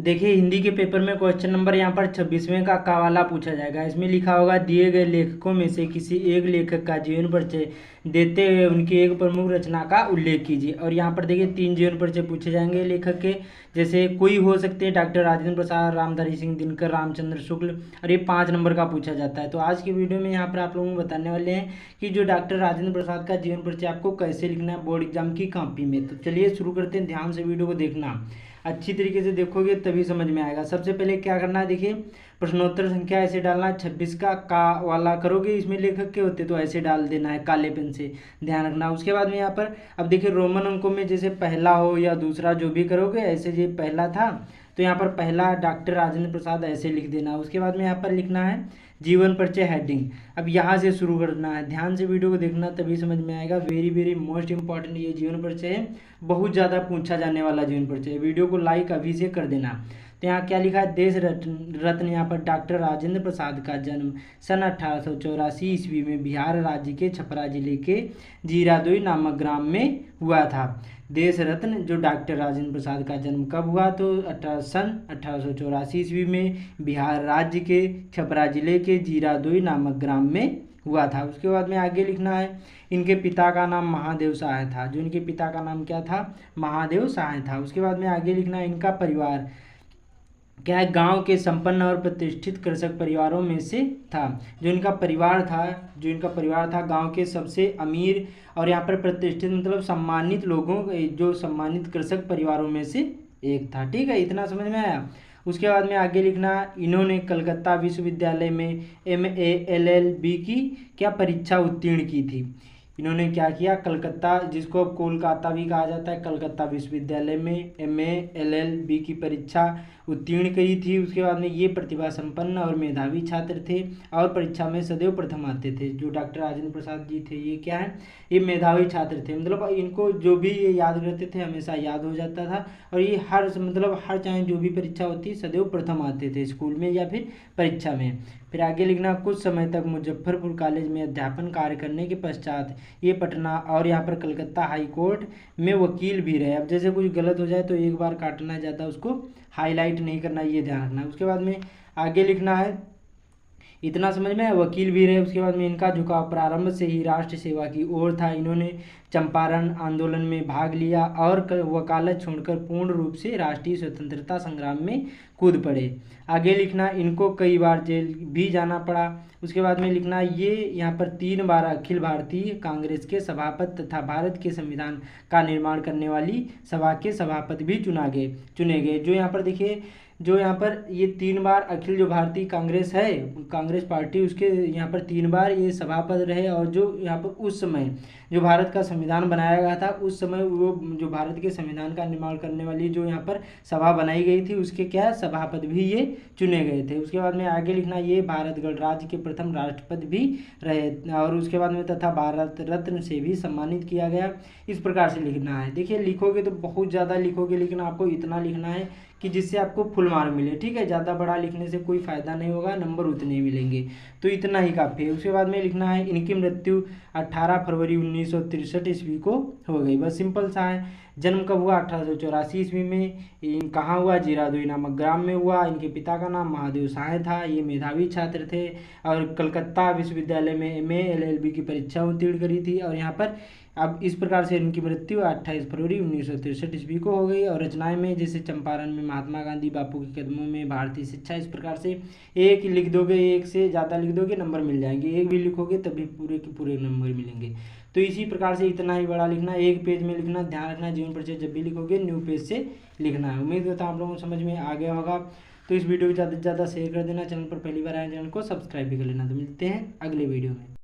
देखिए हिंदी के पेपर में क्वेश्चन नंबर यहाँ पर 26वें का वाला पूछा जाएगा। इसमें लिखा होगा दिए गए लेखकों में से किसी एक लेखक का जीवन परिचय देते हुए उनकी एक प्रमुख रचना का उल्लेख कीजिए। और यहाँ पर देखिए 3 जीवन परिचय पूछे जाएंगे लेखक के, जैसे कोई हो सकते हैं डॉक्टर राजेंद्र प्रसाद, रामधारी सिंह दिनकर, रामचंद्र शुक्ल, और ये 5 नंबर का पूछा जाता है। तो आज की वीडियो में यहाँ पर आप लोगों को बताने वाले हैं कि जो डॉक्टर राजेंद्र प्रसाद का जीवन परिचय आपको कैसे लिखना है बोर्ड एग्जाम की कॉपी में। तो चलिए शुरू करते हैं, ध्यान से वीडियो को देखना, अच्छी तरीके से देखोगे तभी समझ में आएगा। सबसे पहले क्या करना है, देखिए प्रश्नोत्तर संख्या ऐसे डालना, 26 का वाला करोगे, इसमें लेखक के होते तो ऐसे डाल देना है काले पेन से, ध्यान रखना। उसके बाद में यहाँ पर अब देखिए रोमन अंकों में जैसे पहला हो या दूसरा जो भी करोगे, ऐसे ये पहला था तो यहाँ पर पहला डॉक्टर राजेंद्र प्रसाद ऐसे लिख देना। उसके बाद में यहाँ पर लिखना है जीवन परिचय हेडिंग। अब यहाँ से शुरू करना है, ध्यान से वीडियो को देखना तभी समझ में आएगा। वेरी वेरी मोस्ट इंपॉर्टेंट ये जीवन परिचय है, बहुत ज़्यादा पूछा जाने वाला जीवन परिचय है। वीडियो को लाइक अभी से कर देना। तो यहाँ क्या लिखा है, देश रत्न यहाँ पर डॉक्टर राजेंद्र प्रसाद का जन्म सन 1884 ईस्वी में बिहार राज्य के छपरा जिले के जीरादोई नामक ग्राम में हुआ था। देश रत्न जो डॉक्टर राजेंद्र प्रसाद का जन्म कब हुआ, तो सन 1884 ईस्वी में बिहार राज्य के छपरा जिले के जीरादोई नामक ग्राम में हुआ था। उसके बाद में आगे लिखना है इनके पिता का नाम महादेव सहाय था। जो इनके पिता का नाम क्या था, महादेव सहाय था। उसके बाद में आगे लिखना है इनका परिवार क्या है, गांव के संपन्न और प्रतिष्ठित कृषक परिवारों में से था। जो इनका परिवार था गांव के सबसे अमीर और यहाँ पर प्रतिष्ठित मतलब सम्मानित लोगों, जो सम्मानित कृषक परिवारों में से एक था। ठीक है, इतना समझ में आया। उसके बाद में आगे लिखना, इन्होंने कलकत्ता विश्वविद्यालय में MA LLB की क्या परीक्षा उत्तीर्ण की थी। इन्होंने क्या किया, कलकत्ता जिसको अब कोलकाता भी कहा जाता है, कलकत्ता विश्वविद्यालय में MA LLB की परीक्षा उत्तीर्ण करी थी। उसके बाद में ये प्रतिभा संपन्न और मेधावी छात्र थे और परीक्षा में सदैव प्रथम आते थे। जो डॉक्टर राजेंद्र प्रसाद जी थे ये क्या है, ये मेधावी छात्र थे, मतलब इनको जो भी ये याद करते थे हमेशा याद हो जाता था। और ये हर चाहे जो भी परीक्षा होती सदैव प्रथम आते थे स्कूल में या फिर परीक्षा में। फिर आगे लिखना, कुछ समय तक मुजफ्फरपुर कॉलेज में अध्यापन कार्य करने के पश्चात ये पटना और यहाँ पर कलकत्ता हाई कोर्ट में वकील भी रहे। अब जैसे कुछ गलत हो जाए तो एक बार काटना, ज़्यादा उसको हाईलाइट नहीं करना, ये ध्यान रखना। उसके बाद में आगे लिखना है, इतना समझ में वकील भी रहे। उसके बाद में इनका झुकाव प्रारंभ से ही राष्ट्र सेवा की ओर था। इन्होंने चंपारण आंदोलन में भाग लिया और वकालत छोड़कर पूर्ण रूप से राष्ट्रीय स्वतंत्रता संग्राम में कूद पड़े। आगे लिखना, इनको कई बार जेल भी जाना पड़ा। उसके बाद में लिखना, ये यहाँ पर 3 बार अखिल भारतीय कांग्रेस के सभापति तथा भारत के संविधान का निर्माण करने वाली सभा के सभापति भी चुने गए। जो यहाँ पर देखिए, जो यहाँ पर ये 3 बार अखिल जो भारतीय कांग्रेस है, कांग्रेस पार्टी, उसके यहाँ पर 3 बार ये सभापति रहे। और जो यहाँ पर उस समय जो भारत का संविधान बनाया गया था, उस समय वो जो भारत के संविधान का निर्माण करने वाली जो यहाँ पर सभा बनाई गई थी उसके क्या सभापति भी ये चुने गए थे। उसके बाद में आगे लिखना, ये भारत गणराज्य के प्रथम राष्ट्रपति भी रहे और उसके बाद में तथा भारत रत्न से भी सम्मानित किया गया। इस प्रकार से लिखना है। देखिए लिखोगे तो बहुत ज़्यादा लिखोगे, लेकिन आपको इतना लिखना है कि जिससे आपको फुल मार्क मिले। ठीक है, ज़्यादा बड़ा लिखने से कोई फ़ायदा नहीं होगा, नंबर उतने ही मिलेंगे। तो इतना ही काफ़ी है। उसके बाद में लिखना है इनकी मृत्यु 18 फरवरी 1963 ईस्वी को हो गई। बस सिंपल सा है। जन्म कब हुआ, 1884 ईस्वी में। कहाँ हुआ, जीरादोई नामक ग्राम में हुआ। इनके पिता का नाम महादेव सहाय था, ये मेधावी छात्र थे और कलकत्ता विश्वविद्यालय में MA LLB की परीक्षा उत्तीर्ण करी थी। और यहाँ पर अब इस प्रकार से इनकी मृत्यु 28 फरवरी 1963 ईस्वी को हो गई। और रचनाएं में जैसे चंपारण में महात्मा गांधी बापू के कदमों में भारतीय शिक्षा, इस प्रकार से एक लिख दोगे, एक से ज़्यादा लिख दोगे नंबर मिल जाएंगे, एक भी लिखोगे तभी पूरे के पूरे नंबर मिलेंगे। तो इसी प्रकार से इतना ही बड़ा लिखना, एक पेज में लिखना। ध्यान रखना जीवन परिचय जब भी लिखोगे न्यू पेज से लिखना है। उम्मीद करता हूँ आप लोगों को समझ में आ गया होगा। तो इस वीडियो को ज़्यादा से ज़्यादा शेयर कर देना। चैनल पर पहली बार आए चैनल को सब्सक्राइब भी कर लेना। तो मिलते हैं अगले वीडियो में।